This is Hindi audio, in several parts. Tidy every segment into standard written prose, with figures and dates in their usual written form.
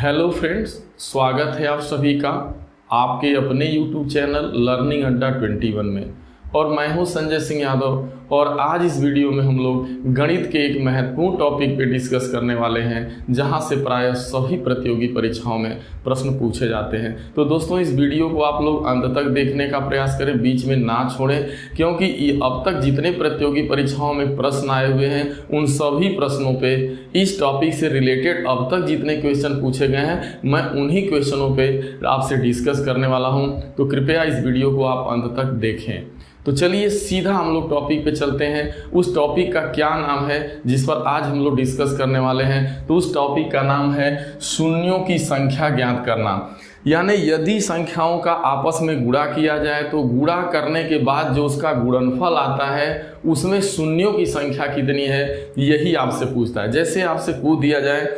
हेलो फ्रेंड्स, स्वागत है आप सभी का आपके अपने यूट्यूब चैनल लर्निंग अड्डा 21 में। और मैं हूं संजय सिंह यादव और आज इस वीडियो में हम लोग गणित के एक महत्वपूर्ण टॉपिक पे डिस्कस करने वाले हैं जहां से प्रायः सभी प्रतियोगी परीक्षाओं में प्रश्न पूछे जाते हैं। तो दोस्तों, इस वीडियो को आप लोग अंत तक देखने का प्रयास करें, बीच में ना छोड़ें, क्योंकि अब तक जितने प्रतियोगी परीक्षाओं में प्रश्न आए हुए हैं उन सभी प्रश्नों पे इस टॉपिक से रिलेटेड अब तक जितने क्वेश्चन पूछे गए हैं मैं उन्हीं क्वेश्चनों पे आपसे डिस्कस करने वाला हूं। तो कृपया इस वीडियो को आप अंत तक देखें। तो चलिए सीधा हम लोग टॉपिक पे चलते हैं। उस टॉपिक का क्या नाम है जिस पर आज हम लोग डिस्कस करने वाले हैं? तो उस टॉपिक का नाम है शून्यों की संख्या ज्ञात करना। यानी यदि संख्याओं का आपस में गुणा किया जाए तो गुणा करने के बाद जो उसका गुणनफल आता है उसमें शून्यों की संख्या कितनी है, यही आपसे पूछता है। जैसे आपसे पूछ दिया जाए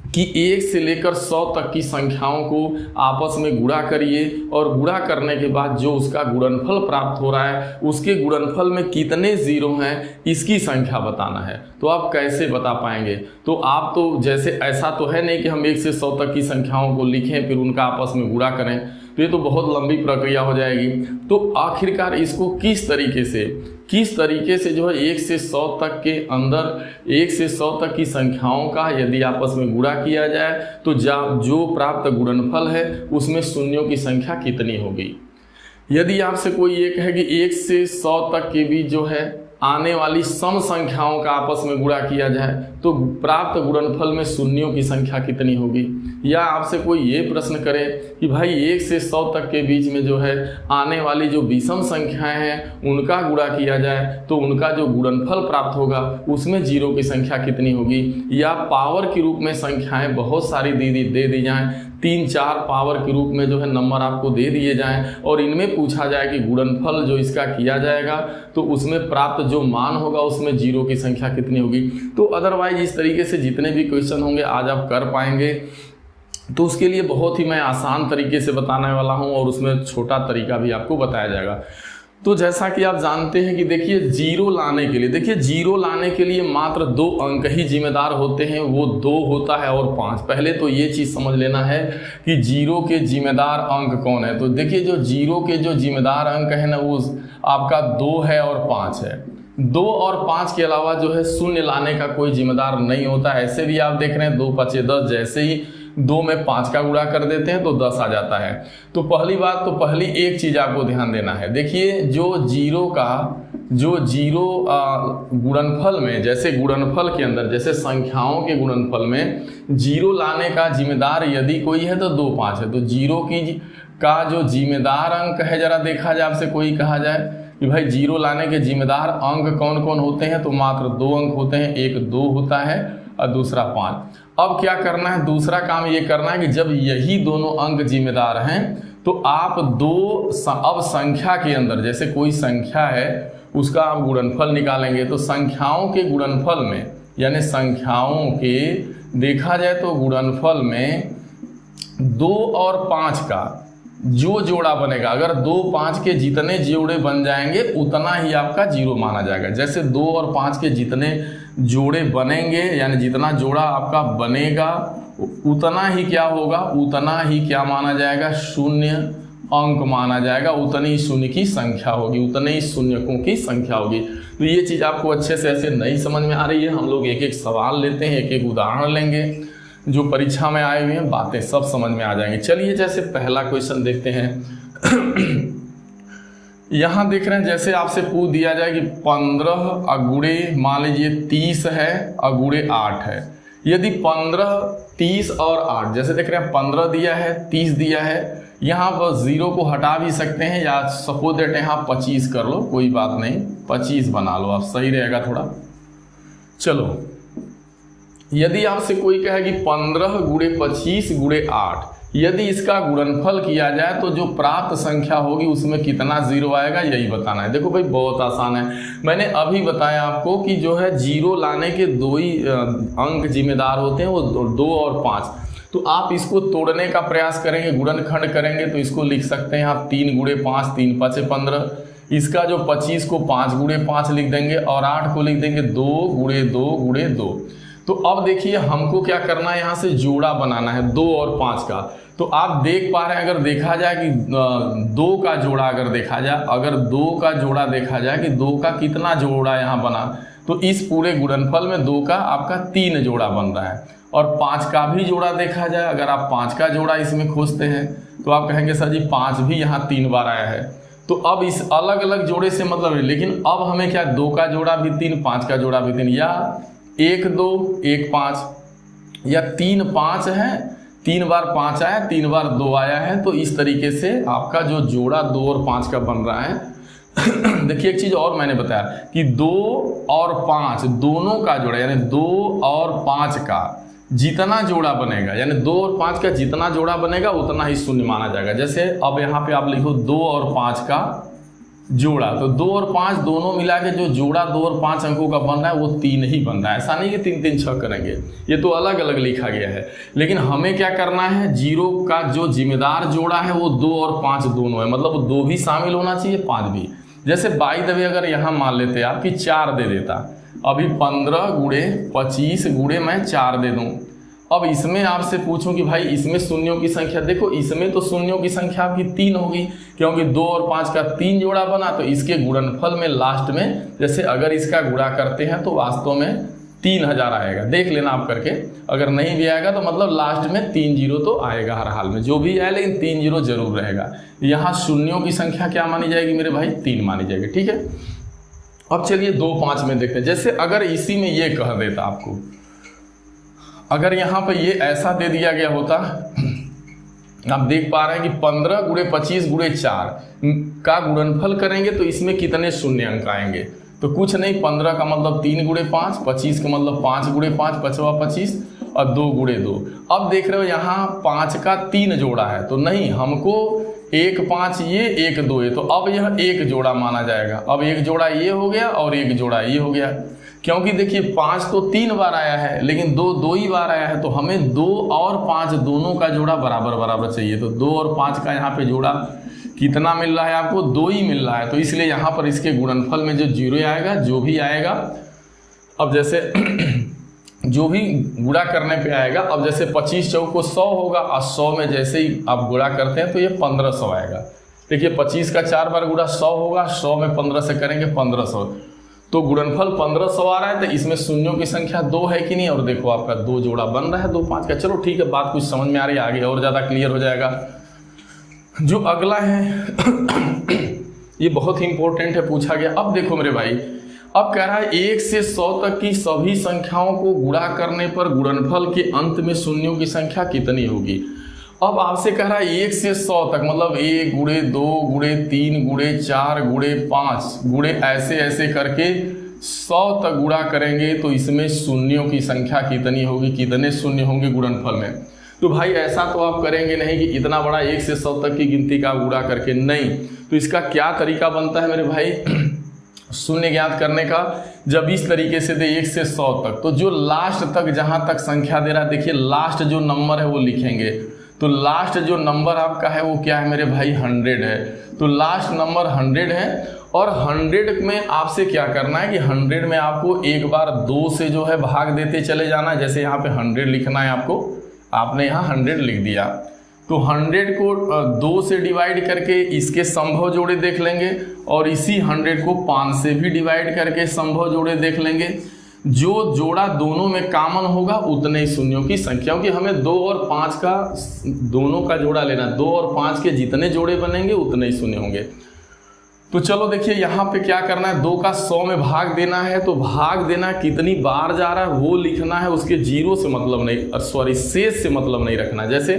कि 1 से लेकर 100 तक की संख्याओं को आपस में गुणा करिए और गुणा करने के बाद जो उसका गुणनफल प्राप्त हो रहा है उसके गुणनफल में कितने जीरो हैं इसकी संख्या बताना है। तो आप कैसे बता पाएंगे? तो आप तो जैसे ऐसा तो है नहीं कि हम 1 से 100 तक की संख्याओं को लिखें फिर उनका आपस में गुणा करें, तो ये तो बहुत लंबी प्रक्रिया हो जाएगी। तो आखिरकार इसको किस तरीके से जो है 1 से 100 तक के अंदर 1 से 100 तक की संख्याओं का यदि आपस में गुणा किया जाए तो जो प्राप्त गुणनफल है उसमें शून्यों की संख्या कितनी होगी। यदि आपसे कोई ये कहे कि 1 से 100 तक के बीच जो है आने वाली सम संख्याओं का आपस में गुणा किया जाए तो प्राप्त गुणनफल में शून्यों की संख्या कितनी होगी। या आपसे कोई ये प्रश्न करे कि भाई 1 से 100 तक के बीच में जो है आने वाली जो विषम संख्याएं हैं उनका गुणा किया जाए तो उनका जो गुणनफल प्राप्त होगा उसमें जीरो की संख्या कितनी होगी। या पावर के रूप में संख्याएं बहुत सारी दे दी जाएं, 3-4 पावर के रूप में जो है नंबर आपको दे दिए जाएं और इनमें पूछा जाए कि गुणनफल जो इसका किया जाएगा तो उसमें प्राप्त जो मान होगा उसमें जीरो की संख्या कितनी होगी। तो अदरवाइज इस तरीके से जितने भी क्वेश्चन होंगे आज आप कर पाएंगे। तो उसके लिए बहुत ही मैं आसान तरीके से बताने वाला हूं और उसमें छोटा तरीका भी आपको बताया जाएगा। तो जैसा कि आप जानते हैं कि देखिए जीरो लाने के लिए मात्र 2 अंक ही जिम्मेदार होते हैं, वो 2 होता है और 5। पहले तो ये चीज़ समझ लेना है कि जीरो के जिम्मेदार अंक कौन है। तो देखिए जो जीरो के जो जिम्मेदार अंक है ना वो आपका 2 है और 5 है। 2 और 5 के अलावा जो है शून्य लाने का कोई जिम्मेदार नहीं होता। ऐसे भी आप देख रहे हैं 2 5 10, जैसे ही 2 में 5 का गुणा कर देते हैं तो 10 आ जाता है। तो पहली एक चीज आपको ध्यान देना है। देखिए जो जीरो गुणनफल में, जैसे गुणनफल के अंदर जैसे संख्याओं के गुणनफल में जीरो लाने का जिम्मेदार यदि कोई है तो 2 5 है। तो जीरो का जो जिम्मेदार अंक है जरा देखा जाए, आपसे कोई कहा जाए कि भाई जीरो लाने के जिम्मेदार अंक कौन कौन होते हैं, तो मात्र 2 अंक होते हैं। एक 2 होता है और दूसरा 5। अब क्या करना है, दूसरा काम ये करना है कि जब यही दोनों अंक जिम्मेदार हैं तो आप अब संख्या के अंदर जैसे कोई संख्या है उसका आप गुणनफल निकालेंगे। तो संख्याओं के गुणनफल में यानी संख्याओं के देखा जाए तो गुणनफल में 2 और 5 का जो जोड़ा बनेगा, अगर 2 5 के जितने जोड़े बन जाएंगे उतना ही आपका जीरो माना जाएगा। जैसे 2 और 5 के जितने जोड़े बनेंगे यानी जितना जोड़ा आपका बनेगा उतना ही क्या होगा, उतना ही क्या माना जाएगा, शून्य अंक माना जाएगा। उतनी ही शून्य की संख्या होगी, उतने ही शून्यकों की संख्या होगी। तो ये चीज़ आपको अच्छे से ऐसे नहीं समझ में आ रही है, हम लोग एक एक सवाल लेते हैं, एक एक उदाहरण लेंगे, जो परीक्षा में आए हुए हैं बातें सब समझ में आ जाएंगी। चलिए जैसे पहला क्वेश्चन देखते हैं। यहाँ देख रहे हैं जैसे आपसे पूछ दिया जाए कि 15 अगुड़े मान लीजिए 30 है अगुड़े 8 है। यदि 15 30 और 8 जैसे देख रहे हैं 15 दिया है 30 दिया है, यहाँ पर जीरो को हटा भी सकते हैं या सपोज दैट यहाँ 25 कर लो, कोई बात नहीं 25 बना लो आप, सही रहेगा थोड़ा। चलो यदि आपसे कोई कहे कि 15 गुणे 25 गुणे 8, यदि इसका गुणनफल किया जाए तो जो प्राप्त संख्या होगी उसमें कितना जीरो आएगा, यही बताना है। देखो भाई बहुत आसान है, मैंने अभी बताया आपको कि जो है जीरो लाने के 2 ही अंक जिम्मेदार होते हैं, वो 2 और 5। तो आप इसको तोड़ने का प्रयास करेंगे, गुणनखंड करेंगे तो इसको लिख सकते हैं आप 3 गुणे 5, 3 5 15। इसका जो 25 को 5 गुणे 5 लिख देंगे और 8 को लिख देंगे 2 गुणे 2 गुणे 2। तो अब देखिए हमको क्या करना है, यहाँ से जोड़ा बनाना है 2 और 5 का। तो आप देख पा रहे हैं, अगर देखा जाए कि 2 का जोड़ा अगर देखा जाए, अगर 2 का जोड़ा देखा जाए कि 2 का कितना जोड़ा यहाँ बना, तो इस पूरे गुणनफल में 2 का आपका 3 जोड़ा बन रहा है। और 5 का भी जोड़ा देखा जाए, अगर आप 5 का जोड़ा इसमें खोजते हैं तो आप कहेंगे सर जी 5 भी यहाँ 3 बार आया है। तो अब इस अलग अलग जोड़े से मतलब है, लेकिन अब हमें क्या 2 का जोड़ा भी 3, 5 का जोड़ा भी 3, या 1 2 1 5, या 3 5 है, 3 बार 5 आया, 3 बार 2 आया है। तो इस तरीके से आपका जो जोड़ा 2 और 5 का बन रहा है। देखिए एक चीज़ और मैंने बताया कि 2 और 5 दोनों का जोड़ा, यानी 2 और 5 का जितना जोड़ा बनेगा, यानी 2 और 5 का जितना जोड़ा बनेगा उतना ही शून्य माना जाएगा। जैसे अब यहाँ पे आप लिखो 2 और 5 का जोड़ा, तो 2 और 5 दोनों मिला के जो जोड़ा 2 और 5 अंकों का बन रहा है वो 3 ही बन रहा है। ऐसा नहीं कि 3 3 6 करेंगे, ये तो अलग अलग लिखा गया है। लेकिन हमें क्या करना है, 0 का जो जिम्मेदार जोड़ा है वो 2 और 5 दोनों है, मतलब 2 भी शामिल होना चाहिए, 5 भी। जैसे बाई द वे अगर यहाँ मान लेते आप कि 4 दे देता, अभी 15 गुणे 25 गुणे मैं 4 दे दूँ। अब इसमें आपसे पूछूं कि भाई इसमें शून्यों की संख्या, देखो इसमें तो शून्यों की संख्या आपकी 3 होगी, क्योंकि 2 और 5 का 3 जोड़ा बना। तो इसके गुणनफल में लास्ट में जैसे अगर इसका गुणा करते हैं तो वास्तव में 3000 आएगा। देख लेना आप करके, अगर नहीं भी आएगा तो मतलब लास्ट में 3 0 तो आएगा हर हाल में, जो भी आए लेकिन 3 0 जरूर रहेगा। यहाँ शून्यों की संख्या क्या मानी जाएगी मेरे भाई, 3 मानी जाएगी, ठीक है। अब चलिए 2 5 में देखते हैं। जैसे अगर इसी में ये कह देता आपको, अगर यहाँ पर ये ऐसा दे दिया गया होता, आप देख पा रहे हैं कि 15 गुणे 25 गुणे 4 का गुणनफल करेंगे तो इसमें कितने शून्य अंक आएंगे। तो कुछ नहीं, 15 का मतलब 3 गुणे 5, 25 का मतलब 5 गुणे 5, 5वां 25 और 2 गुणे 2। अब देख रहे हो यहाँ 5 का 3 जोड़ा है, तो नहीं, हमको 1 5 ये 1 2 ये, तो अब यह 1 जोड़ा माना जाएगा। अब 1 जोड़ा ये हो गया और 1 जोड़ा ये हो गया, क्योंकि देखिए 5 तो 3 बार आया है लेकिन 2 2 ही बार आया है। तो हमें 2 और 5 दोनों का जोड़ा बराबर बराबर चाहिए। तो 2 और 5 का यहाँ पे जोड़ा कितना मिल रहा है आपको, 2 ही मिल रहा है। तो इसलिए यहाँ पर इसके गुणनफल में जो 0 आएगा, जो भी आएगा, अब जैसे जो भी गुणा करने पे आएगा, अब जैसे 25 चौक को 100 होगा और 100 में जैसे ही आप गुणा करते हैं तो ये 1500 आएगा। देखिए 25 का 4 बार गुणा 100 होगा, 100 में 15 से करेंगे 1500, तो गुणनफल 1500 आ रहा है। तो इसमें शून्यों की संख्या 2 है कि नहीं, और देखो आपका 2 जोड़ा बन रहा है 2 5 का। चलो ठीक है, बात कुछ समझ में आ रही है, आगे और ज़्यादा क्लियर हो जाएगा। जो अगला है ये बहुत ही इंपॉर्टेंट है, पूछा गया। अब देखो मेरे भाई, अब कह रहा है 1 से 100 तक की सभी संख्याओं को गुणा करने पर गुणनफल के अंत में शून्यों की संख्या कितनी होगी। अब आपसे कह रहा है 1 से 100 तक, मतलब 1 गुणे 2 गुणे 3 गुणे 4 गुणे 5 गुणे ऐसे ऐसे करके 100 तक गुणा करेंगे तो इसमें शून्यों की संख्या कितनी होगी, कितने शून्य होंगे गुणनफल में। तो भाई ऐसा तो आप करेंगे नहीं कि इतना बड़ा 1 से 100 तक की गिनती का गुणा करके, नहीं। तो इसका क्या तरीका बनता है मेरे भाई शून्य ज्ञात करने का, जब इस तरीके से दे 1 से 100 तक, तो जो लास्ट तक जहां तक संख्या दे रहा है, देखिए लास्ट जो नंबर है वो लिखेंगे। तो लास्ट जो नंबर आपका है वो क्या है मेरे भाई, 100 है। तो लास्ट नंबर 100 है, और 100 में आपसे क्या करना है कि 100 में आपको एक बार 2 से जो है भाग देते चले जाना है। जैसे यहाँ पे 100 लिखना है आपको, आपने यहाँ 100 लिख दिया, तो 100 को 2 से डिवाइड करके इसके संभव जोड़े देख लेंगे, और इसी 100 को 5 से भी डिवाइड करके संभव जोड़े देख लेंगे। जो जोड़ा दोनों में कॉमन होगा उतने ही शून्यों की संख्या, क्योंकि हमें 2 और 5 का दोनों का जोड़ा लेना, 2 और 5 के जितने जोड़े बनेंगे उतने ही शून्य होंगे। तो चलो देखिए यहाँ पे क्या करना है, 2 का 100 में भाग देना है। तो भाग देना कितनी बार जा रहा है वो लिखना है, उसके जीरो से मतलब नहीं, सॉरी शेष से मतलब नहीं रखना। जैसे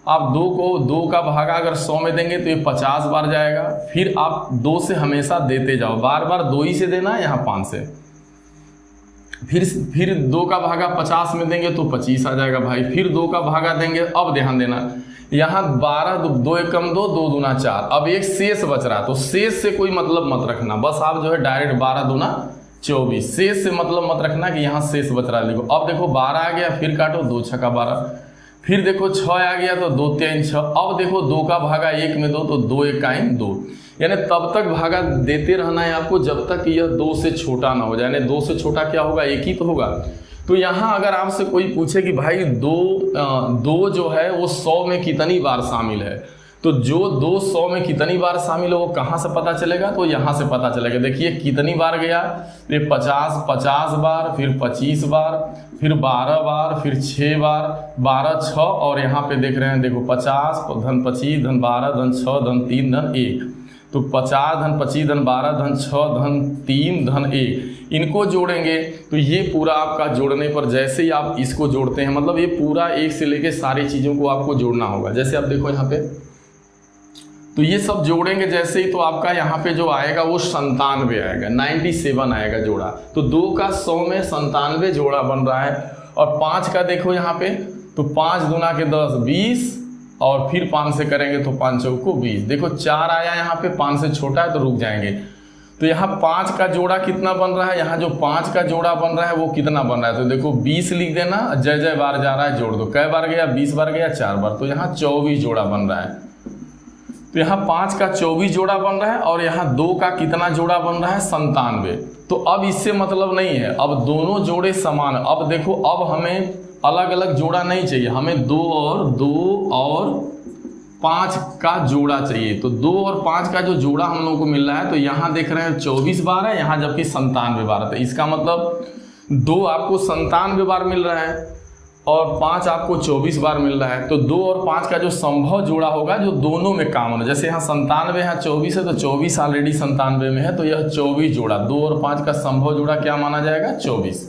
आप 2 को 2 का भागा अगर 100 में देंगे तो ये 50 बार जाएगा। फिर आप 2 से हमेशा देते जाओ, बार बार 2 ही से देना है, यहाँ 5 से। फिर 2 का भागा 50 में देंगे तो 25 आ जाएगा भाई। फिर 2 का भागा देंगे, अब ध्यान देना यहाँ 12 2 1 कम 2 2 दूना 4, अब एक शेष बच रहा, तो शेष से कोई मतलब मत रखना, बस आप जो है डायरेक्ट 12 दूना 24, शेष से मतलब मत रखना कि यहाँ शेष बच रहा है, लिखो। अब देखो 12 आ गया, फिर काटो 2 6 का 12, फिर देखो 6 आ गया तो 2 3 6, अब देखो 2 का भागा 1 में 2 तो 2 1 का 2, यानी तब तक भागा देते रहना है आपको जब तक यह 2 से छोटा ना हो जाए। यानी 2 से छोटा क्या होगा, 1 ही तो होगा। तो यहाँ अगर आपसे कोई पूछे कि भाई दो जो है वो 100 में कितनी बार शामिल है, तो जो 200 में कितनी बार शामिल है वो कहाँ से पता चलेगा, तो यहाँ से पता चलेगा। देखिए कितनी बार गया, ये 50 बार, फिर 25 बार, फिर 12 बार, फिर 6 बार, 12 6, और यहाँ पे देख रहे हैं, देखो 50 धन 25 धन 12 धन 6 धन 3 धन 1, तो 50 धन 25 धन 12 धन 6 धन 3 धन 1, इनको जोड़ेंगे तो ये पूरा आपका जोड़ने पर, जैसे ही आप इसको जोड़ते हैं, मतलब ये पूरा एक से लेके सारी चीज़ों को आपको जोड़ना होगा। जैसे आप देखो यहाँ पे, तो ये सब जोड़ेंगे जैसे ही, तो आपका यहाँ पे जो आएगा वो 97 आएगा, 97 आएगा जोड़ा। तो 2 का 100 में 97 जोड़ा बन रहा है। और 5 का देखो यहाँ पे, तो 5 दूना के 10 20, और फिर 5 से करेंगे तो 5 चौको 20। देखो 4 आया यहाँ पे, 5 से छोटा है तो रुक जाएंगे। तो यहाँ 5 का जोड़ा कितना बन रहा है, यहाँ जो 5 का जोड़ा बन रहा है वो कितना बन रहा है, तो देखो 20 लिख देना, जय जय बार जा रहा है, जोड़ दो। कै बार गया, 20 बार गया, 4 बार, तो यहाँ 24 जोड़ा बन रहा है। तो यहाँ 5 का 24 जोड़ा बन रहा है, और यहाँ 2 का कितना जोड़ा बन रहा है, 97। तो अब इससे मतलब नहीं है, अब दोनों जोड़े समान। अब देखो, अब हमें अलग अलग जोड़ा नहीं चाहिए, हमें 2 और 5 का जोड़ा चाहिए। तो 2 और 5 का जो जोड़ा हम लोगों को मिल रहा है, तो यहाँ देख रहे हैं 24 बार है, यहाँ जबकि 97 बार है। तो इसका मतलब 2 आपको 97 बार मिल रहा है और 5 आपको 24 बार मिल रहा है। तो 2 और 5 का जो संभव जोड़ा होगा, जो दोनों में कॉमन है, जैसे यहाँ 97 यहाँ 24 है, तो 24 ऑलरेडी 97 में है, तो यह 24 जोड़ा, 2 और 5 का संभव जोड़ा क्या माना जाएगा, 24।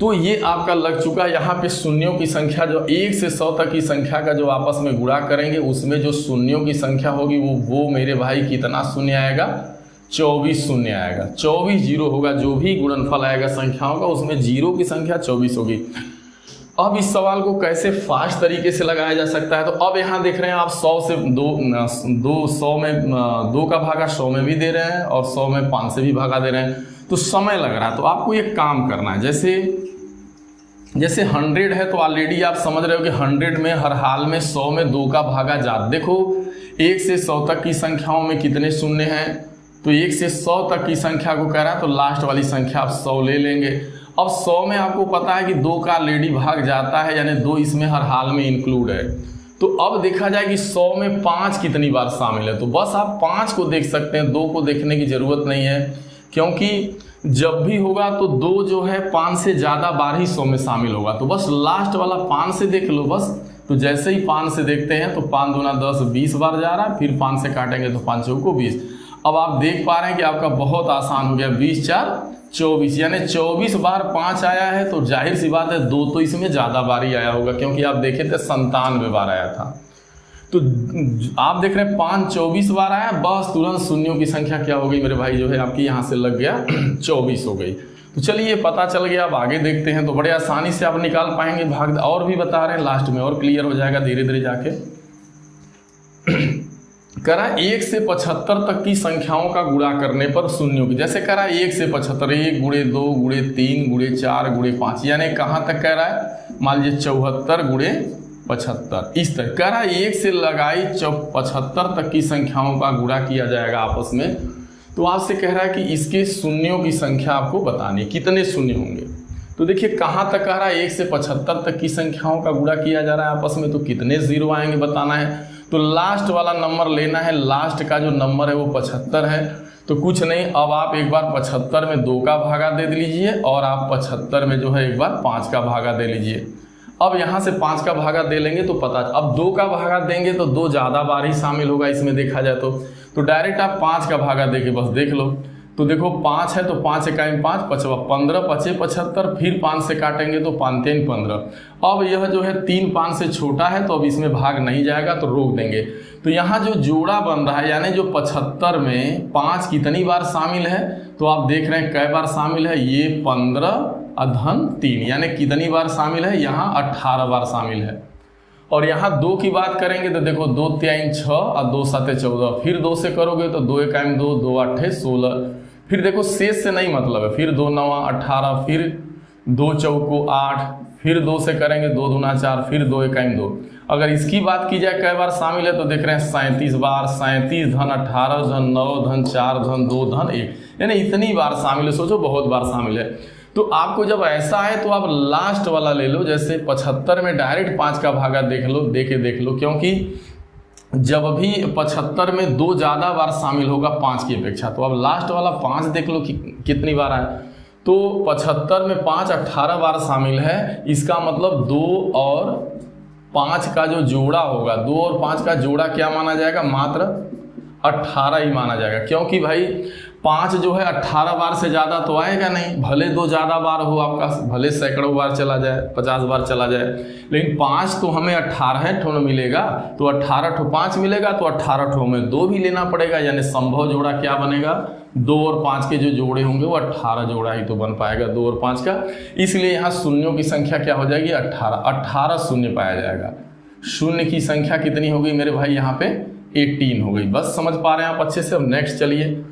तो ये आपका लग चुका है। यहाँ पे शून्यों की संख्या जो 1 से 100 तक की संख्या का जो आपस में गुणा करेंगे, उसमें जो शून्यों की संख्या होगी वो मेरे भाई कितना शून्य आएगा, 24 शून्य आएगा। 24 जीरो होगा, जो भी गुणनफल आएगा संख्याओं का, उसमें जीरो की संख्या 24 होगी। अब इस सवाल को कैसे फास्ट तरीके से लगाया जा सकता है, तो अब यहाँ देख रहे हैं आप 100 से 100 में 2 का भागा 100 में भी दे रहे हैं, और 100 में 5 से भी भागा दे रहे हैं, तो समय लग रहा है। तो आपको एक काम करना है, जैसे 100 है, तो ऑलरेडी आप समझ रहे हो कि 100 में हर हाल में 100 में 2 का भागा जाता। देखो 1 से 100 तक की संख्याओं में कितने शून्य हैं, तो 1 से 100 तक की संख्या को कह रहा है, तो लास्ट वाली संख्या आप 100 ले लेंगे। अब 100 में आपको पता है कि 2 का ऑलरेडी भाग जाता है, यानी 2 इसमें हर हाल में इंक्लूड है। तो अब देखा जाए कि 100 में 5 कितनी बार शामिल है, तो बस आप 5 को देख सकते हैं, 2 को देखने की जरूरत नहीं है, क्योंकि जब भी होगा तो 2 जो है 5 से ज़्यादा बार ही 100 में शामिल होगा। तो बस लास्ट वाला 5 से देख लो बस। तो जैसे ही 5 से देखते हैं, तो 5 दूना 10 20 बार जा रहा है, फिर 5 से काटेंगे तो 5 चौको 20। अब आप देख पा रहे हैं कि आपका बहुत आसान हो गया, 20 4 24, यानी 24 बार 5 आया है, तो जाहिर सी बात है 2 तो इसमें ज़्यादा बार ही आया होगा, क्योंकि आप देखे थे 97 बार आया था। तो आप देख रहे हैं 5 24 बार आया, बस तुरंत शून्यों की संख्या क्या हो गई मेरे भाई, जो है आपकी यहाँ से लग गया 24 हो गई। तो चलिए पता चल गया, अब आगे देखते हैं, तो बड़े आसानी से आप निकाल पाएंगे भाग। और भी बता रहे हैं, लास्ट में और क्लियर हो जाएगा धीरे धीरे जाके। करा 1 से 75 तक की संख्याओं का गुणा करने पर शून्यों की, जैसे करा 1 से 75, 1 गुणे 2 गुणे 3 गुणे 4 गुणे 5, यानी कहाँ तक कह रहा है, मान लीजिए 74 गुणे 75, इस तरह करा 1 से लगाई 75 तक की संख्याओं का गुणा किया जाएगा आपस में। तो आपसे कह रहा है कि इसके शून्यों की संख्या आपको बतानी है, कितने शून्य होंगे। तो देखिए कहाँ तक कह रहा है, 1 से 75 तक की संख्याओं का गुणा किया जा रहा है आपस में, तो कितने जीरो आएंगे बताना है। तो लास्ट वाला नंबर लेना है, लास्ट का जो नंबर है वो 75 है। तो कुछ नहीं, अब आप एक बार 75 में 2 का भागा दे लीजिए, और आप 75 में जो है एक बार 5 का भागा दे लीजिए। अब यहाँ से 5 का भागा दे लेंगे तो पता, अब 2 का भागा देंगे तो 2 ज़्यादा बार ही शामिल होगा इसमें देखा जाए तो डायरेक्ट आप 5 का भागा दे के बस देख लो। तो देखो 5 है, तो 5 इकाई 5 5 15 5 75, फिर 5 से काटेंगे तो 5 3 15। अब यह जो है 3 5 से छोटा है, तो अब इसमें भाग नहीं जाएगा, तो रोक देंगे। तो यहाँ जो जोड़ा बन रहा है, यानी जो 75 में 5 कितनी बार शामिल है, तो आप देख रहे हैं कै बार शामिल है, ये 15 धन 3, यानी कितनी बार शामिल है, यहाँ 18 बार शामिल है। और यहाँ 2 की बात करेंगे तो देखो 2 3 6 और 2 7 14, फिर 2 से करोगे तो 2 1 2 2 8 16, फिर देखो शेष से नहीं मतलब है, फिर 2 9 18, फिर 2 चौको 8, फिर 2 से करेंगे 2 दूना 4, फिर 2 1 2। अगर इसकी बात की जाए कै बार शामिल है, तो देख रहे हैं 37 बार, 37 धन 18 धन 9 धन 4 धन 2 धन 1, यानी इतनी बार शामिल है। सोचो बहुत बार शामिल है। तो आपको जब ऐसा है तो आप लास्ट वाला ले लो, जैसे 75 में डायरेक्ट 5 का भागा देख लो, क्योंकि जब भी 75 में 2 ज़्यादा बार शामिल होगा 5 की अपेक्षा, तो अब लास्ट वाला 5 देख लो कि कितनी बार आया। तो 75 में 5 18 बार शामिल है, इसका मतलब 2 और 5 का जो जोड़ा होगा, 2 और 5 का जोड़ा क्या माना जाएगा, मात्र 18 ही माना जाएगा। क्योंकि भाई 5 जो है 18 बार से ज़्यादा तो आएगा नहीं, भले 2 ज़्यादा बार हो आपका, भले सैकड़ों बार चला जाए, 50 बार चला जाए, लेकिन 5 तो हमें 18 ठो मिलेगा, तो 18 ठो 5 मिलेगा, तो 18 ठो में 2 भी लेना पड़ेगा, यानी संभव जोड़ा क्या बनेगा, 2 और 5 के जो जोड़े होंगे वो 18 जोड़ा ही तो बन पाएगा 2 और 5 का। इसलिए यहाँ शून्यों की संख्या क्या हो जाएगी, 18 शून्य पाया जाएगा। शून्य की संख्या कितनी हो गई मेरे भाई, यहाँ पे 18 हो गई। बस समझ पा रहे हैं आप अच्छे से। अब नेक्स्ट चलिए,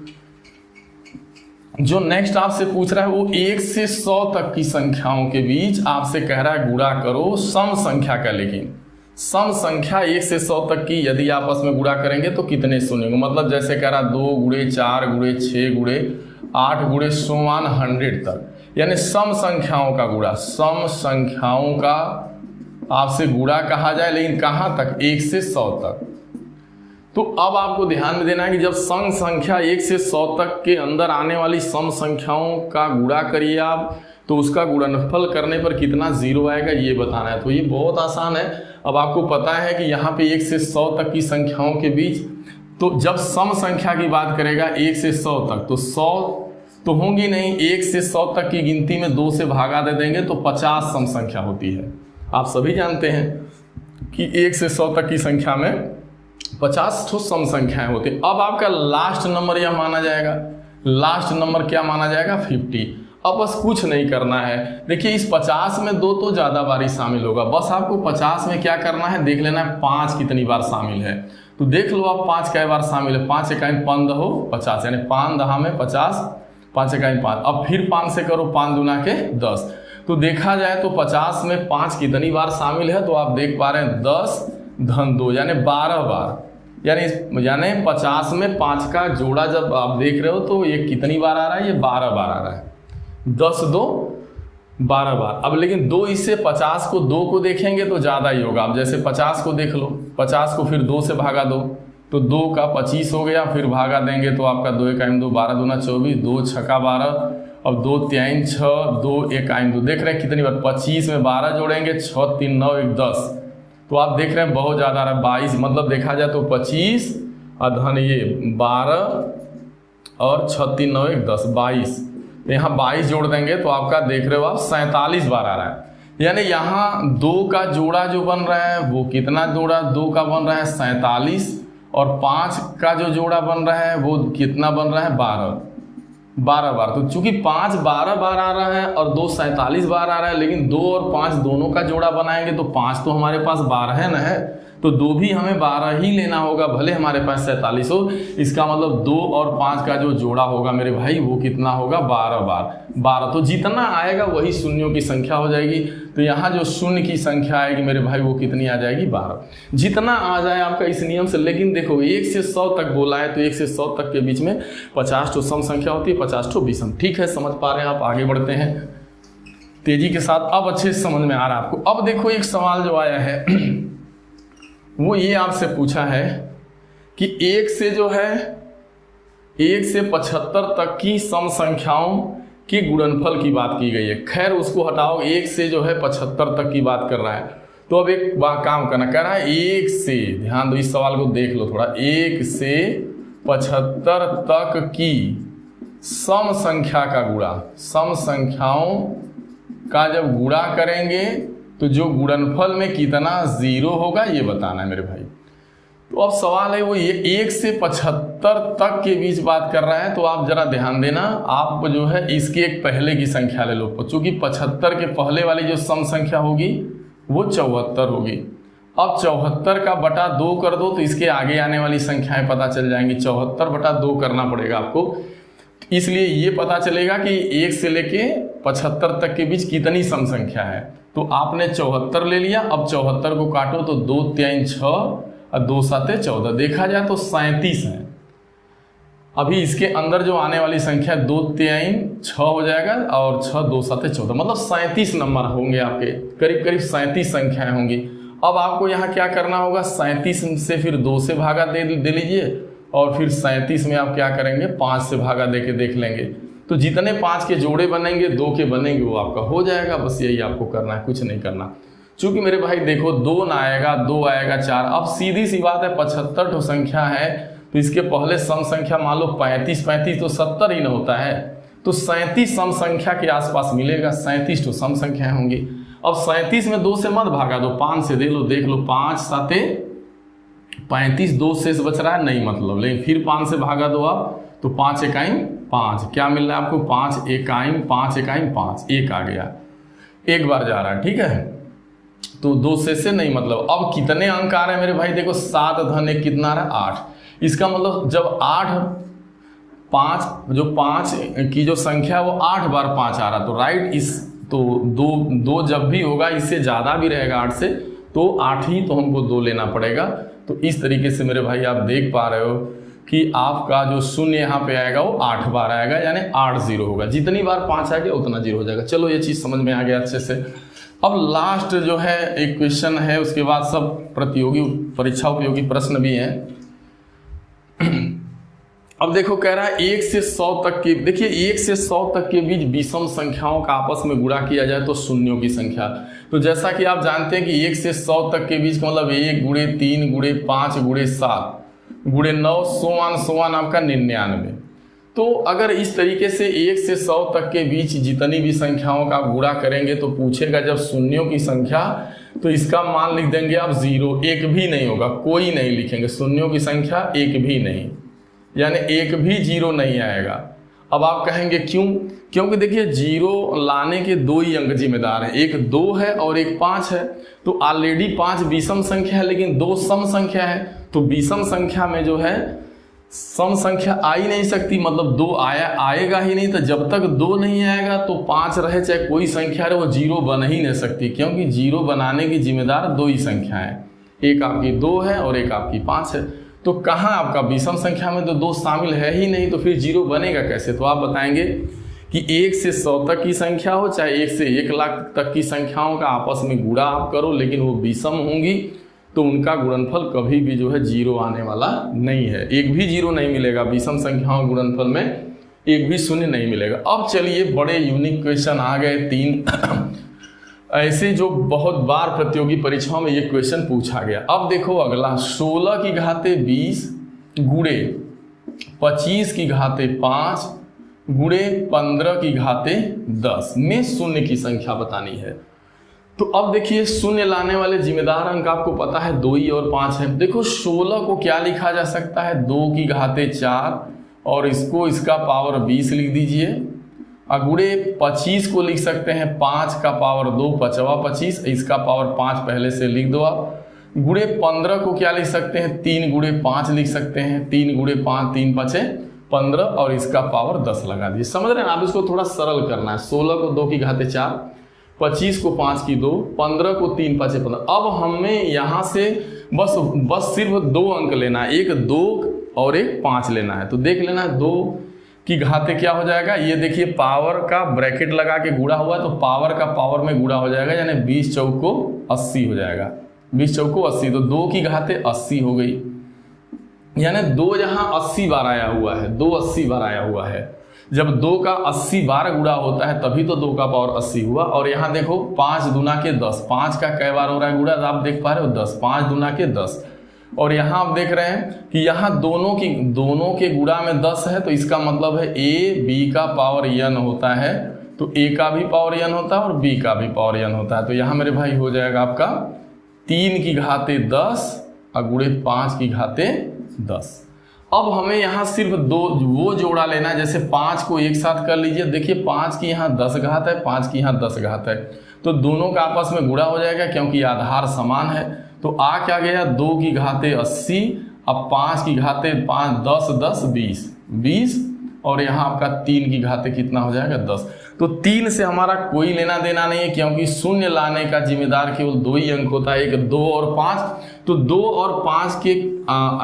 जो नेक्स्ट आपसे पूछ रहा है वो 1 से 100 तक की संख्याओं के बीच आपसे कह रहा है गुणा करो सम संख्या का। लेकिन सम संख्या 1 से 100 तक की यदि आपस में गुणा करेंगे तो कितने सुनेंगे, मतलब जैसे कह रहा 2 गुणे 4 गुणे 6 गुणे 8 गुणे 100 तक, यानी सम संख्याओं का गुणा, सम संख्याओं का आपसे गुणा कहा जाए, लेकिन कहाँ तक, 1 से 100 तक। तो अब आपको ध्यान में देना है कि जब सम संख्या 1 से 100 तक के अंदर आने वाली सम संख्याओं का गुणा करिए आप, तो उसका गुणनफल करने पर कितना जीरो आएगा ये बताना है। तो ये बहुत आसान है। अब आपको पता है कि यहाँ पे 1 से 100 तक की संख्याओं के बीच, तो जब सम संख्या की बात करेगा 1 से 100 तक, तो 100 तो होंगी नहीं, 1 से 100 तक की गिनती में 2 से भागा दे देंगे तो 50 सम संख्या होती है। आप सभी जानते हैं कि 1 से 100 तक की संख्या में 50 ठो सम संख्याएं होती। अब आपका लास्ट नंबर यह माना जाएगा, लास्ट नंबर क्या माना जाएगा, 50। अब बस कुछ नहीं करना है, देखिए इस 50 में 2 तो ज़्यादा बार ही शामिल होगा, बस आपको 50 में क्या करना है, देख लेना है 5 कितनी बार शामिल है। तो देख लो आप 5 कै बार शामिल है, 5 इकाई 5 दहो 50, यानी 5 दहा में 50, 5 इकाई 5। अब फिर 5 से करो, 5 दूना के 10। तो देखा जाए तो 50 में 5 कितनी बार शामिल है, तो आप देख पा रहे हैं 10 धन 2 यानी 12 बार, यानी 50 में 5 का जोड़ा जब आप देख रहे हो तो ये कितनी बार आ रहा है, ये 12 बार आ रहा है। 10 2 12 बार। अब लेकिन 2 इससे 50 को 2 को देखेंगे तो ज़्यादा ही होगा। अब जैसे 50 को देख लो, 50 को फिर 2 से भागा दो तो 2 का 25 हो गया, फिर भागा देंगे तो आपका 2 1 2 12 दूना 24, 2 6 12, अब 2 3 6, 2 1 2, देख रहे हैं कितनी बार, 25 में 12 जोड़ेंगे, 6 3 9 1 10, तो आप देख रहे हैं बहुत ज़्यादा आ रहा है, 22, मतलब देखा जाए तो 25 अधन ये 12 और 6 3 9 1 10 22, यहाँ 22 जोड़ देंगे तो आपका देख रहे हो आप 47 बार आ रहा है। यानी यहाँ 2 का जोड़ा जो बन रहा है वो कितना जोड़ा 2 का बन रहा है 47, और 5 का जो जोड़ा बन रहा है वो कितना बन रहा है 12 बार। तो चूंकि 5 12 बार आ रहा है और 2 47 बार आ रहा है, लेकिन 2 और 5 दोनों का जोड़ा बनाएंगे तो 5 तो हमारे पास 12 है ना, है तो 2 भी हमें 12 ही लेना होगा, भले हमारे पास 47 हो। इसका मतलब 2 और 5 का जो जोड़ा होगा मेरे भाई वो कितना होगा 12 बार। 12 तो जितना आएगा वही शून्यों की संख्या हो जाएगी। तो यहाँ जो शून्य की संख्या आएगी मेरे भाई वो कितनी आ जाएगी 12, जितना आ जाए आपका इस नियम से। लेकिन देखो 1 से 100 तक बोला है तो 1 से 100 तक के बीच में 50 ठो सम संख्या होती है, 50 ठो विषम। ठीक है, समझ पा रहे हैं आप। आगे बढ़ते हैं तेजी के साथ, अब अच्छे से समझ में आ रहा है आपको। अब देखो एक सवाल जो आया है वो ये आपसे पूछा है कि 1 से जो है 1 से 75 तक की सम संख्याओं के गुणनफल की बात की गई है। खैर उसको हटाओ, 1 से जो है 75 तक की बात कर रहा है। तो अब एक काम करना, कह रहा है 1 से, ध्यान दो इस सवाल को देख लो थोड़ा, 1 से 75 तक की सम संख्या का गुणा, सम संख्याओं का जब गुणा करेंगे तो जो गुणनफल में कितना जीरो होगा ये बताना है मेरे भाई। तो अब सवाल है वो ये 1 से 75 तक के बीच बात कर रहा है। तो आप जरा ध्यान देना, आप जो है इसके एक पहले की संख्या ले लो, चूंकि 75 के पहले वाली जो सम संख्या होगी वो 74 होगी। अब 74 का बटा 2 कर दो तो इसके आगे आने वाली संख्याएं पता चल जाएंगी। 74 बटा 2 करना पड़ेगा आपको, इसलिए ये पता चलेगा कि 1 से लेके 75 तक के बीच कितनी सम संख्या है। तो आपने 74 ले लिया, अब 74 को काटो तो 2 3 6 और 2 7 14, देखा जाए तो 37 है। अभी इसके अंदर जो आने वाली संख्या 2 3 6 हो जाएगा और 6 2 7 14, मतलब 37 नंबर होंगे आपके, करीब करीब 37 संख्याएं होंगी। अब आपको यहाँ क्या करना होगा, 37 से फिर 2 से भागा दे लीजिए और फिर 37 में आप क्या करेंगे, 5 से भागा दे के देख लेंगे। तो जितने 5 के जोड़े बनेंगे, 2 के बनेंगे, वो आपका हो जाएगा। बस यही आपको करना है, कुछ नहीं करना। चूंकि मेरे भाई देखो 2 ना आएगा, 2 आएगा 4। अब सीधी सी बात है, 75 तो संख्या है, तो इसके पहले सम संख्या मान लो 35 तो 70 ही न होता है, तो 37 सम संख्या के आसपास मिलेगा। 37 तो सम संख्याएं होंगी। अब 37 में 2 से मत भागा दो, 5 से दे लो, देख लो 5 7 35, 2 शेष बच रहा है नहीं मतलब, लेकिन फिर 5 से भागा दो आप, तो 5 एकाइम 5, क्या मिल रहा है आपको, 5 एकाइम 5, 1 आ गया, एक बार जा रहा है, ठीक है। तो 2 से नहीं मतलब। अब कितने अंक आ रहे हैं मेरे भाई, देखो 7 धन 1 कितना आ रहा है, 8। इसका मतलब जब 8 5 जो 5 की जो संख्या वो 8 बार 5 आ रहा, तो राइट, इस तो 2 जब भी होगा इससे ज़्यादा भी रहेगा 8 से, तो 8 ही तो हमको 2 लेना पड़ेगा। तो इस तरीके से मेरे भाई आप देख पा रहे हो कि आपका जो शून्य यहाँ पे आएगा वो 8 बार आएगा, यानी 8 0 होगा। जितनी बार 5 आ गया उतना 0 हो जाएगा। चलो ये चीज़ समझ में आ गया अच्छे से। अब लास्ट जो है एक क्वेश्चन है, उसके बाद सब प्रतियोगी परीक्षा उपयोगी प्रश्न भी हैं। अब देखो कह रहा है 1 से 100 तक के, देखिए 1 से 100 तक के बीच विषम संख्याओं का आपस में गुणा किया जाए तो शून्यों की संख्या। तो जैसा कि आप जानते हैं कि 1 से 100 तक के बीच का मतलब 1 गुणे 3 गुणे 5 गुणे 7 गुणे 9 सोवान आपका 99। तो अगर इस तरीके से 1 से 100 तक के बीच जितनी भी संख्याओं का आप गुणा करेंगे तो पूछेगा जब शून्यों की संख्या, तो इसका मान लिख देंगे आप 0, एक भी नहीं होगा, कोई नहीं लिखेंगे, शून्यों की संख्या एक भी नहीं, यानी एक भी 0 नहीं आएगा। अब आप कहेंगे क्यों, क्योंकि देखिए 0 लाने के 2 ही अंक जिम्मेदार हैं, एक 2 है और एक 5 है। तो ऑलरेडी 5 विषम संख्या है लेकिन 2 सम संख्या है, तो विषम संख्या में जो है सम संख्या आ ही नहीं सकती, मतलब 2 आएगा ही नहीं। तो जब तक 2 नहीं आएगा तो 5 रहे चाहे कोई संख्या रहे वो 0 बन ही नहीं सकती, क्योंकि 0 बनाने की जिम्मेदार 2 ही संख्या है, एक आपकी 2 है और एक आपकी 5 है। तो कहाँ आपका विषम संख्या में तो 2 शामिल है ही नहीं, तो फिर 0 बनेगा कैसे। तो आप बताएंगे कि 1 से 100 तक की संख्या हो चाहे 1 से 1 लाख तक की संख्याओं का आपस में गुणा आप करो, लेकिन वो विषम होंगी तो उनका गुणनफल कभी भी जो है 0 आने वाला नहीं है, एक भी 0 नहीं मिलेगा। विषम संख्याओं गुणनफल में एक भी शून्य नहीं मिलेगा। अब चलिए बड़े यूनिक क्वेश्चन आ गए 3 ऐसे जो बहुत बार प्रतियोगी परीक्षाओं में ये क्वेश्चन पूछा गया। अब देखो अगला, 16 की घाते 20 गुणे 25 की घाते 5 गुणे 15 की घाते 10 में शून्य की संख्या बतानी है। तो अब देखिए शून्य लाने वाले जिम्मेदार अंक आपको पता है 2 ही और 5 है। देखो 16 को क्या लिखा जा सकता है, 2 की घाते 4 और इसको इसका पावर 20 लिख दीजिए। गुणे 25 को लिख सकते हैं 5 का पावर 2 5वां 25, इसका पावर 5 पहले से लिख दो आप। गुणे 15 को क्या लिख सकते हैं, 3 गुणे 5 लिख सकते हैं, 3 गुणे 5 3 5 15 और इसका पावर 10 लगा दीजिए। समझ रहे हैं, आप इसको थोड़ा सरल करना है। 16 को 2 की घाते 4, 25 को 5 की 2, 15 को 3 5 15। अब हमें यहाँ से बस सिर्फ 2 अंक लेना है, एक 2 और एक 5 लेना है। तो देख लेना है 2 की घाते क्या हो जाएगा, ये देखिए पावर का ब्रैकेट लगा के गुणा हुआ तो पावर का पावर में गुणा हो जाएगा, यानी 20 चौको 80 हो जाएगा, 20 चौको 80। तो 2 की घाते 80 हो गई, यानी 2 यहाँ 80 बार आया हुआ है, 2 80 बार आया हुआ है। जब 2 का 80 बार गुणा होता है तभी तो 2 का पावर 80 हुआ। और यहाँ देखो 5 दूना के 10, 5 का कै बार हो रहा है गुणा, आप देख पा रहे हो 10, 5 दूना के 10। और यहाँ आप देख रहे हैं कि यहाँ दोनों के गुणा में 10 है, तो इसका मतलब है a b का पावर n होता है, तो a का भी पावर n होता है और b का भी पावर n होता है। तो यहाँ मेरे भाई हो जाएगा आपका 3 की घाते 10 और गुणे 5 की घाते 10। अब हमें यहाँ सिर्फ 2 वो जोड़ा लेना है, जैसे 5 को एक साथ कर लीजिए। देखिए 5 की यहाँ 10 घात है, 5 की यहाँ 10 घात है, तो दोनों का आपस में गुणा हो जाएगा क्योंकि आधार समान है। तो आ क्या गया, 2 की घाते 80, अब 5 की घाते 5 10 10 20 20 और यहाँ आपका 3 की घाते कितना हो जाएगा 10। तो 3 से हमारा कोई लेना देना नहीं है, क्योंकि शून्य लाने का जिम्मेदार केवल 2 ही अंक होता है, एक 2 और 5। तो 2 और 5 के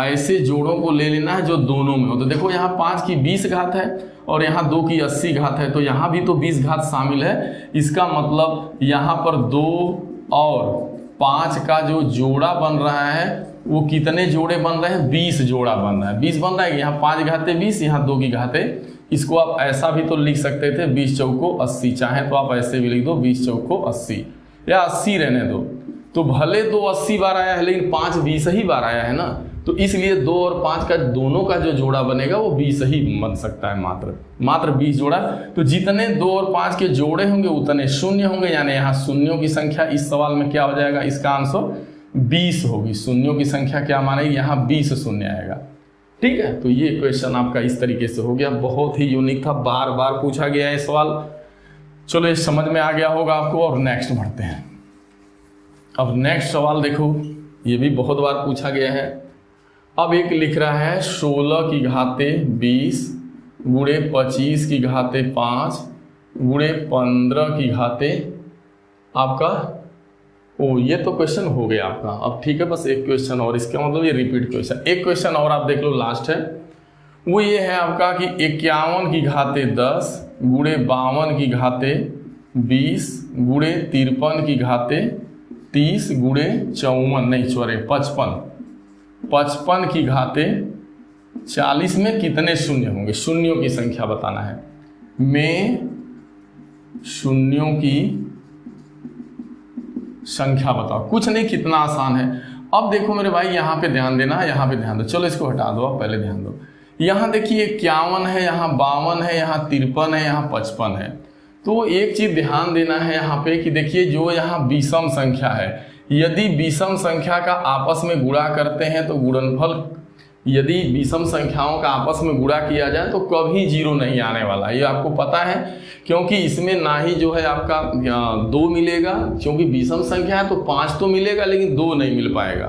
ऐसे जोड़ों को ले लेना है जो दोनों में हो। तो देखो यहाँ 5 की 20 घात है और यहाँ 2 की 80 घात है, तो यहाँ भी तो 20 घात शामिल है। इसका मतलब यहाँ पर 2 और 5 का जो जोड़ा बन रहा है वो कितने जोड़े बन रहे हैं, 20 जोड़ा बन रहा है। 20 बन रहा है, यहाँ 5 घाते 20, यहाँ 2 की घाते। इसको आप ऐसा भी तो लिख सकते थे 20 चौको 80, चाहे तो आप ऐसे भी लिख दो 20 चौको 80 या 80 रहने दो। तो भले 2 80 बार आया है लेकिन 5 20 ही बार आया है ना, तो इसलिए 2 और 5 का दोनों का जो जोड़ा बनेगा वो 20 ही बन सकता है, मात्र 20 जोड़ा। तो जितने 2 और 5 के जोड़े होंगे उतने शून्य होंगे, यानी यहाँ शून्यों की संख्या इस सवाल में क्या हो जाएगा, इसका आंसर 20 होगी। शून्यों की संख्या क्या मानेगी, यहाँ 20 शून्य आएगा। ठीक है, तो ये क्वेश्चन आपका इस तरीके से हो गया, बहुत ही यूनिक था, बार बार पूछा गया है सवाल। चलो ये समझ में आ गया होगा आपको, और नेक्स्ट बढ़ते हैं। अब नेक्स्ट सवाल देखो, ये भी बहुत बार पूछा गया है। अब एक लिख रहा है 16 की घाते 20 गुणे 25 की घाते 5 गुणे 15 की घाते आपका, ओ ये तो क्वेश्चन हो गया आपका। अब ठीक है, बस एक क्वेश्चन और, इसका मतलब ये रिपीट क्वेश्चन, एक क्वेश्चन और आप देख लो, लास्ट है। वो ये है आपका कि 51 की घाते 10 गुणे 52 की घाते 20 गुणे 53 की घाते 30 गुणे 55 की घाते 40 में कितने शून्य होंगे। शून्यों की संख्या बताना है, में शून्यों की संख्या बताओ। कुछ नहीं, कितना आसान है। अब देखो मेरे भाई, यहाँ पे ध्यान देना, यहाँ पे ध्यान दो। चलो इसको हटा दो, आप पहले ध्यान दो। यहाँ देखिए 51 है, यहाँ 52 है, यहाँ 53 है, यहाँ 55 है। तो एक चीज ध्यान देना है यहाँ पे कि देखिए जो यहाँ विषम संख्या है, यदि विषम संख्या का आपस में गुणा करते हैं तो गुणनफल, यदि विषम संख्याओं का आपस में गुणा किया जाए तो कभी 0 नहीं आने वाला, ये आपको पता है। क्योंकि इसमें ना ही जो है आपका 2 मिलेगा, क्योंकि विषम संख्या है तो 5 तो मिलेगा लेकिन 2 नहीं मिल पाएगा,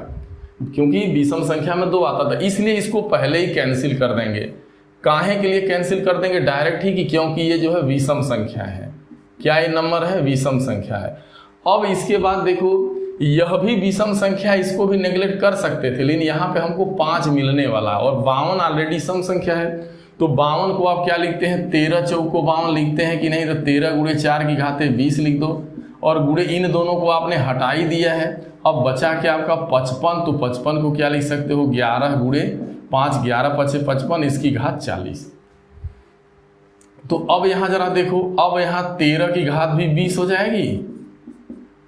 क्योंकि विषम संख्या में 2 आता था। इसलिए इसको पहले ही कैंसिल कर देंगे। काहे के लिए कैंसिल कर देंगे डायरेक्ट ही, कि क्योंकि ये जो है विषम संख्या है। क्या ये नंबर है, विषम संख्या है। अब इसके बाद देखो, यह भी विषम संख्या, इसको भी नेग्लेक्ट कर सकते थे, लेकिन यहाँ पे हमको 5 मिलने वाला, और 52 ऑलरेडी सम संख्या है। तो 52 को आप क्या लिखते हैं, 13 चौको 52 लिखते हैं कि नहीं, तो 13 गुणे 4 की घाते 20 लिख दो, और गुणे इन दोनों को आपने हटा ही दिया है। अब बचा क्या आपका 55, तो 55 को क्या लिख सकते हो, 11 गुणे 5, 11 5 55, इसकी घात 40। तो अब यहाँ जरा देखो, अब यहाँ 13 की घात भी 20 हो जाएगी,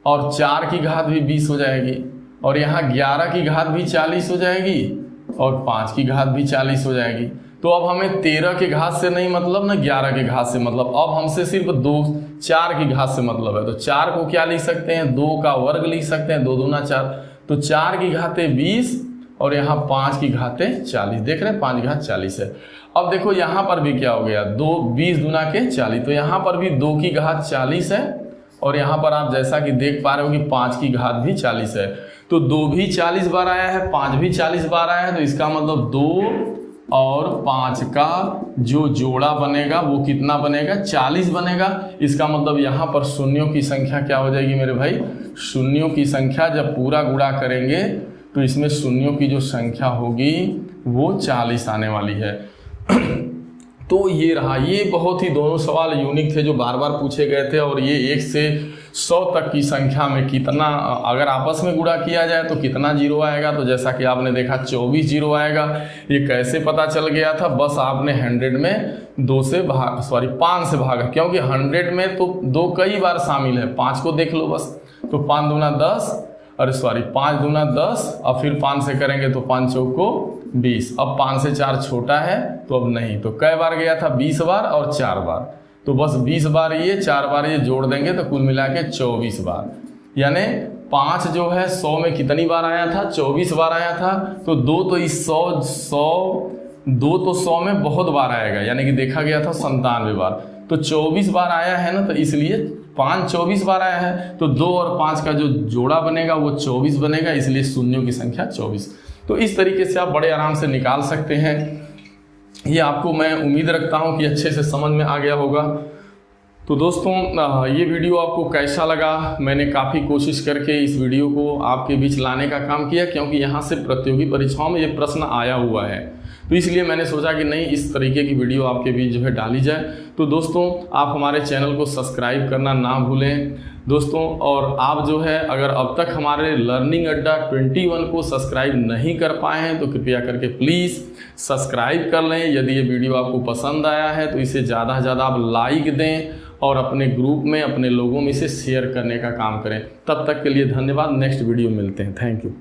और 4 की घात भी 20 हो जाएगी, और यहाँ 11 की घात भी 40 हो जाएगी, और 5 की घात भी 40 हो जाएगी। तो अब हमें 13 के घात से नहीं मतलब ना 11 के घात से मतलब, अब हमसे सिर्फ 4 की घात से मतलब है। तो 4 को क्या लिख सकते हैं, 2 का वर्ग लिख सकते हैं, 2 दूना 4। तो 4 की घाते 20 और यहाँ 5 की घाते 40, देख रहे हैं 5 की घात 40 है। अब देखो यहाँ पर भी क्या हो गया, 2 20 दूना के 40, तो यहाँ पर भी 2 की घात 40 है, और यहाँ पर आप जैसा कि देख पा रहे हो कि 5 की घात भी 40 है। तो 2 भी 40 बार आया है, 5 भी 40 बार आया है, तो इसका मतलब 2 और 5 का जो जोड़ा बनेगा वो कितना बनेगा, 40 बनेगा। इसका मतलब यहाँ पर शून्यों की संख्या क्या हो जाएगी मेरे भाई, शून्यों की संख्या जब पूरा गुणा करेंगे तो इसमें शून्यों की जो संख्या होगी वो 40 आने वाली है। तो ये रहा, ये बहुत ही दोनों सवाल यूनिक थे जो बार बार पूछे गए थे, और ये 1 से 100 तक की संख्या में कितना अगर आपस में गुणा किया जाए तो कितना 0 आएगा। तो जैसा कि आपने देखा 24 0 आएगा। ये कैसे पता चल गया था, बस आपने 100 में 5 से भागा, क्योंकि 100 में तो 2 कई बार शामिल है, 5 को देख लो बस। तो 5 दूना 10, 5 दूना 10, और फिर 5 से करेंगे तो 5 चौको 20। अब 5 से 4 छोटा है तो अब नहीं, तो कई बार गया था, 20 बार और 4 बार। तो बस 20 बार ये, 4 बार ये जोड़ देंगे तो कुल मिला के 24 बार। यानी 5 जो है 100 में कितनी बार आया था, 24 बार आया था। तो 2 तो इस 100 में बहुत बार आएगा, यानी कि देखा गया था 97 बार। तो 24 बार आया है ना, तो इसलिए 5 24 बार आया है, तो 2 और 5 का जो जोड़ा बनेगा वो 24 बनेगा, इसलिए शून्यों की संख्या 24। तो इस तरीके से आप बड़े आराम से निकाल सकते हैं। ये आपको मैं उम्मीद रखता हूँ कि अच्छे से समझ में आ गया होगा। तो दोस्तों ये वीडियो आपको कैसा लगा? मैंने काफ़ी कोशिश करके इस वीडियो को आपके बीच लाने का काम किया, क्योंकि यहाँ से प्रतियोगी परीक्षाओं में ये प्रश्न आया हुआ है, तो इसलिए मैंने सोचा कि नहीं, इस तरीके की वीडियो आपके बीच जो है डाली जाए। तो दोस्तों आप हमारे चैनल को सब्सक्राइब करना ना भूलें दोस्तों। और आप जो है अगर अब तक हमारे लर्निंग अड्डा 21 को सब्सक्राइब नहीं कर पाए हैं तो कृपया करके प्लीज़ सब्सक्राइब कर लें। यदि ये वीडियो आपको पसंद आया है तो इसे ज़्यादा से ज़्यादा आप लाइक दें और अपने ग्रुप में अपने लोगों में इसे शेयर करने का काम करें। तब तक के लिए धन्यवाद। नेक्स्ट वीडियो मिलते हैं। Thank you.